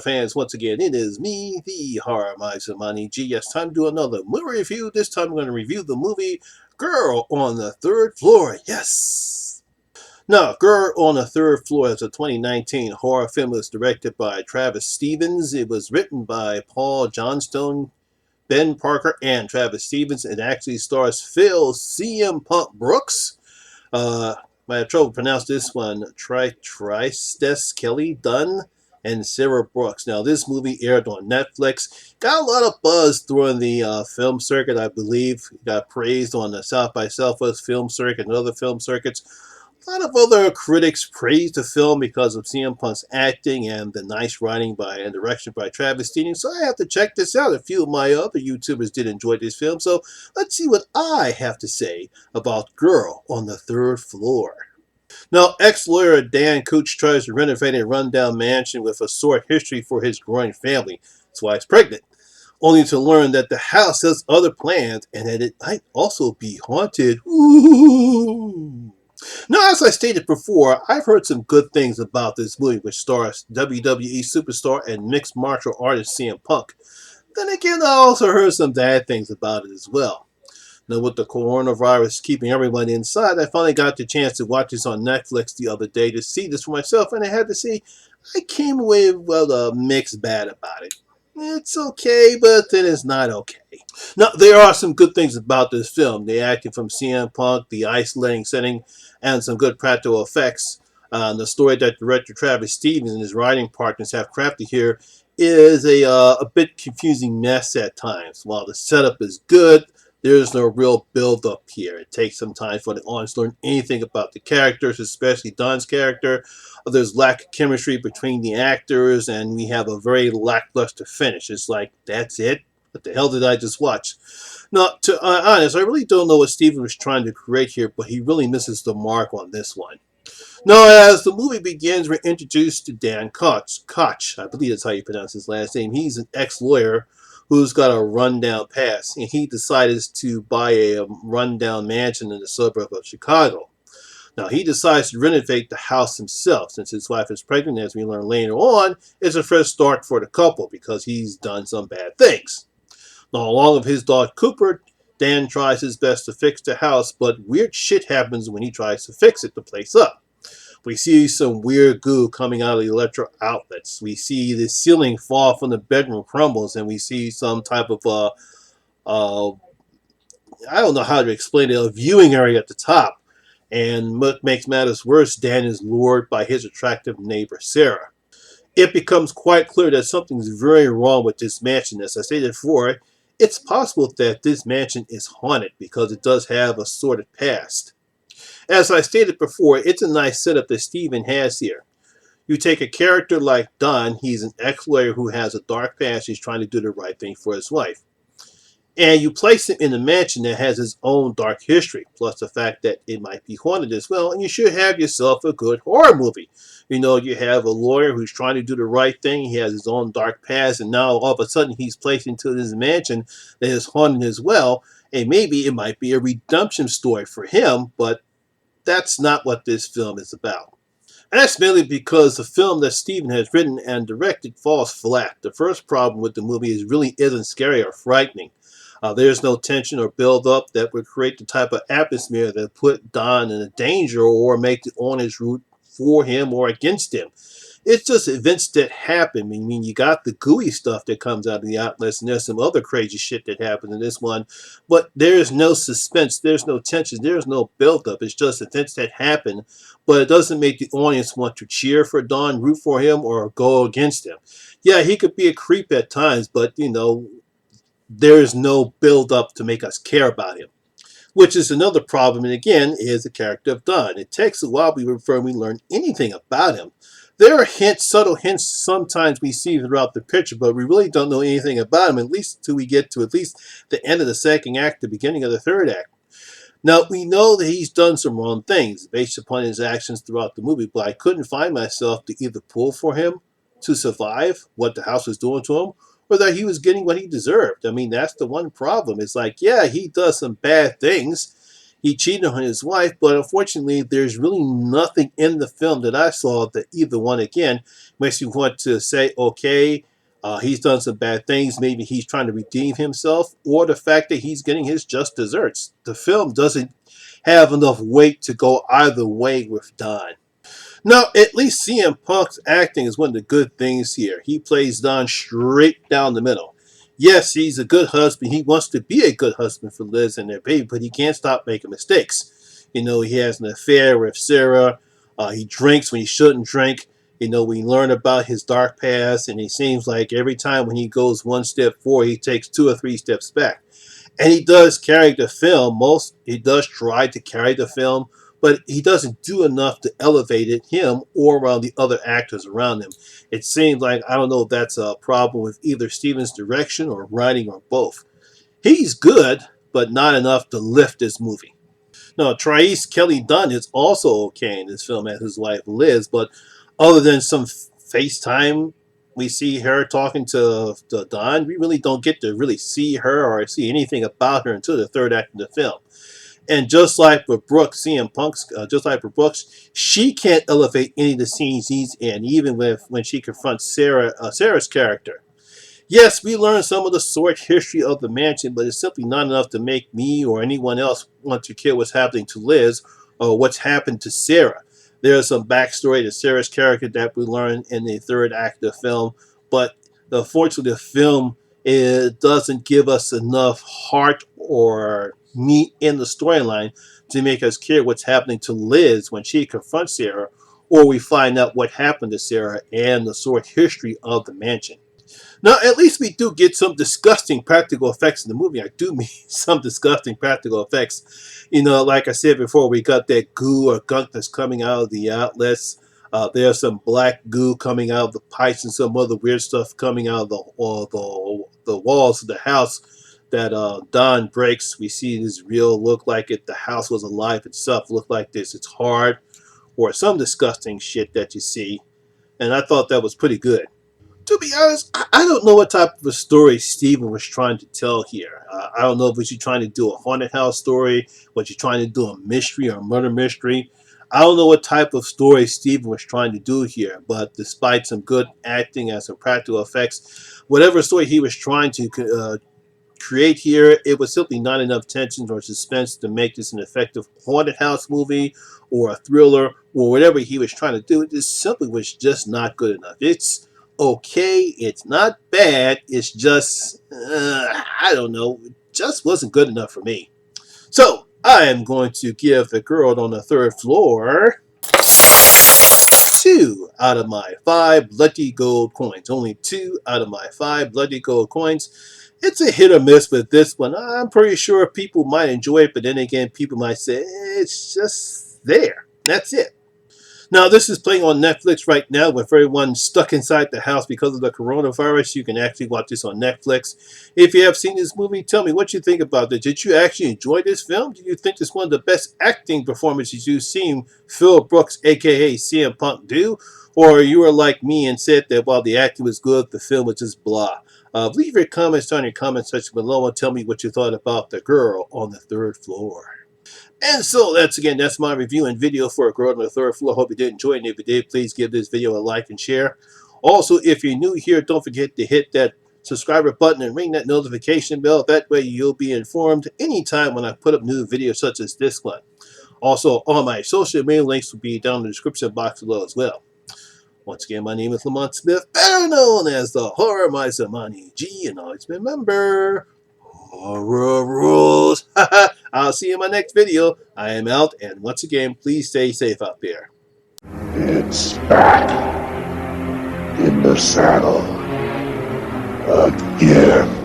fans, once again, it is me, the Horror Miser Monty G. Yes, time to do another movie review. This time I'm going to review the movie Girl on the Third Floor. Yes! Now, Girl on the Third Floor is a 2019 horror film. It was directed by Travis Stevens. It was written by Paul Johnstone, Ben Parker, and Travis Stevens. It actually stars Phil CM Punk Brooks. I have trouble pronouncing this one. Tristes Kelly Dunn and Sarah Brooks. Now, this movie aired on Netflix. Got a lot of buzz during the film circuit, I believe. Got praised on the South by Southwest film circuit and other film circuits. A lot of other critics praised the film because of CM Punk's acting and the nice writing and direction by Travis Stevens. So I have to check this out. A few of my other YouTubers did enjoy this film. So let's see what I have to say about Girl on the Third Floor. Now, ex-lawyer Dan Cooch tries to renovate a rundown mansion with a sordid history for his growing family. That's why he's pregnant. Only to learn that the house has other plans and that it might also be haunted. Ooh. Now, as I stated before, I've heard some good things about this movie, which stars WWE superstar and mixed martial artist CM Punk. Then again, I also heard some bad things about it as well. Now, with the coronavirus keeping everyone inside, I finally got the chance to watch this on Netflix the other day to see this for myself, and I had to say, I came away with a mixed bag about it. It's okay, but then it's not okay. Now, there are some good things about this film. The acting from CM Punk, the isolating setting, and some good practical effects. The story that director Travis Stevens and his writing partners have crafted here is a bit confusing mess at times. While the setup is good, there's no real build-up here. It takes some time for the audience to learn anything about the characters, especially Don's character. There's lack of chemistry between the actors, and we have a very lackluster finish. It's like, that's it? What the hell did I just watch? Now, to be honest, I really don't know what Steven was trying to create here, but he really misses the mark on this one. Now, as the movie begins, we're introduced to Dan Koch. I believe that's how you pronounce his last name. He's an ex-lawyer who's got a rundown past, and he decided to buy a rundown mansion in the suburb of Chicago. Now, he decides to renovate the house himself. Since his wife is pregnant, as we learn later on, it's a fresh start for the couple because he's done some bad things. Now, along with his dog Cooper, Dan tries his best to fix the house, but weird shit happens when he tries to fix it, the place up. We see some weird goo coming out of the electric outlets. We see the ceiling fall from the bedroom crumbles, and we see some type of, I don't know how to explain it, a viewing area at the top. And what makes matters worse, Dan is lured by his attractive neighbor, Sarah. It becomes quite clear that something's very wrong with this mansion. As I stated before, it's possible that this mansion is haunted because it does have a sordid past. As I stated before, it's a nice setup that Steven has here. You take a character like Don, he's an ex-lawyer who has a dark past, he's trying to do the right thing for his wife. And you place him in a mansion that has its own dark history, plus the fact that it might be haunted as well, and you should have yourself a good horror movie. You know, you have a lawyer who's trying to do the right thing, he has his own dark past, and now all of a sudden he's placed into this mansion that is haunted as well, and maybe it might be a redemption story for him, but that's not what this film is about. And that's mainly because the film that Steven has written and directed falls flat. The first problem with the movie is really isn't scary or frightening. There's no tension or build-up that would create the type of atmosphere that put Don in a danger or make the owners root for him or against him. It's just events that happen. I mean, you got the gooey stuff that comes out of the outlets, and there's some other crazy shit that happens in this one. But there's no suspense, there's no tension, there's no build-up. It's just events that happen, but it doesn't make the audience want to cheer for Don, root for him, or go against him. Yeah, he could be a creep at times, but, you know, there's no build-up to make us care about him. Which is another problem, and again, is the character of Don. It takes a while before we learn anything about him. There are hints, subtle hints sometimes we see throughout the picture, but we really don't know anything about him, at least until we get to at least the end of the second act, the beginning of the third act. Now, we know that he's done some wrong things based upon his actions throughout the movie, but I couldn't find myself to either pull for him to survive what the house was doing to him, or that he was getting what he deserved. I mean, that's the one problem. It's like, yeah, he does some bad things. he cheated on his wife, but unfortunately, there's really nothing in the film that I saw that either one, again, makes you want to say, okay, he's done some bad things. Maybe he's trying to redeem himself, or the fact that he's getting his just desserts. The film doesn't have enough weight to go either way with Don. Now, at least CM Punk's acting is one of the good things here. He plays Don straight down the middle. Yes, he's a good husband. He wants to be a good husband for Liz and their baby, but he can't stop making mistakes. He has an affair with Sarah. He drinks when he shouldn't drink. We learn about his dark past, and it seems like every time when he goes one step forward, he takes 2 or 3 steps back. And he does carry the film. He does try to carry the film, but he doesn't do enough to elevate it, him or around the other actors around him. It seems like, I don't know if that's a problem with either Steven's direction or writing or both. He's good, but not enough to lift this movie. Now, Trace Kelly Dunn is also okay in this film as his wife Liz, but other than some FaceTime, we see her talking to Don. We really don't get to really see her or see anything about her until the third act of the film. And just like with Brooks, CM Punk's, just like with Brooks, she can't elevate any of the scenes he's in, even when she confronts Sarah's character. Yes, we learned some of the sordid history of the mansion, but it's simply not enough to make me or anyone else want to care what's happening to Liz or what's happened to Sarah. There's some backstory to Sarah's character that we learn in the third act of the film, but unfortunately the film doesn't give us enough heart or meat in the storyline to make us care what's happening to Liz when she confronts Sarah, or we find out what happened to Sarah and the sordid history of the mansion. Now, at least we do get some disgusting practical effects in the movie. I do mean some disgusting practical effects. Like I said before, we got that goo or gunk that's coming out of the outlets. There's some black goo coming out of the pipes and some other weird stuff coming out of the walls of the house that Don breaks. We see this real look like the house was alive itself. Look like this. It's hard, or some disgusting shit that you see. And I thought that was pretty good. To be honest, I don't know what type of a story Steven was trying to tell here. I don't know if was he trying to do a haunted house story, was he trying to do a mystery or a murder mystery. I don't know what type of story Steven was trying to do here, but despite some good acting and some practical effects, whatever story he was trying to create here, it was simply not enough tension or suspense to make this an effective haunted house movie or a thriller or whatever he was trying to do. It just simply was just not good enough. It's okay, it's not bad, it's just, I don't know, it just wasn't good enough for me. So, I am going to give The Girl on the Third Floor 2 out of my 5 bloody gold coins. Only 2 out of my 5 bloody gold coins. It's a hit or miss with this one. I'm pretty sure people might enjoy it, but then again, people might say, it's just there. That's it. Now, this is playing on Netflix right now with everyone stuck inside the house because of the coronavirus. You can actually watch this on Netflix. If you have seen this movie, tell me what you think about it. Did you actually enjoy this film? Do you think it's one of the best acting performances you've seen Phil Brooks, a.k.a. CM Punk, do? Or you were like me and said that while the acting was good, the film was just blah. Leave your comments down in your comment section below and tell me what you thought about The Girl on the Third Floor. And so that's my review and video for A Girl on the Third Floor. Hope you did enjoy it. And if you did, please give this video a like and share. Also, if you're new here, don't forget to hit that subscriber button and ring that notification bell. That way you'll be informed anytime when I put up new videos such as this one. Also, all my social media links will be down in the description box below as well. Once again, my name is Lamont Smith, better known as the Horror Miser Monty G, and always remember, horror rules. I'll see you in my next video. I am out, and once again, please stay safe out there. It's back in the saddle again.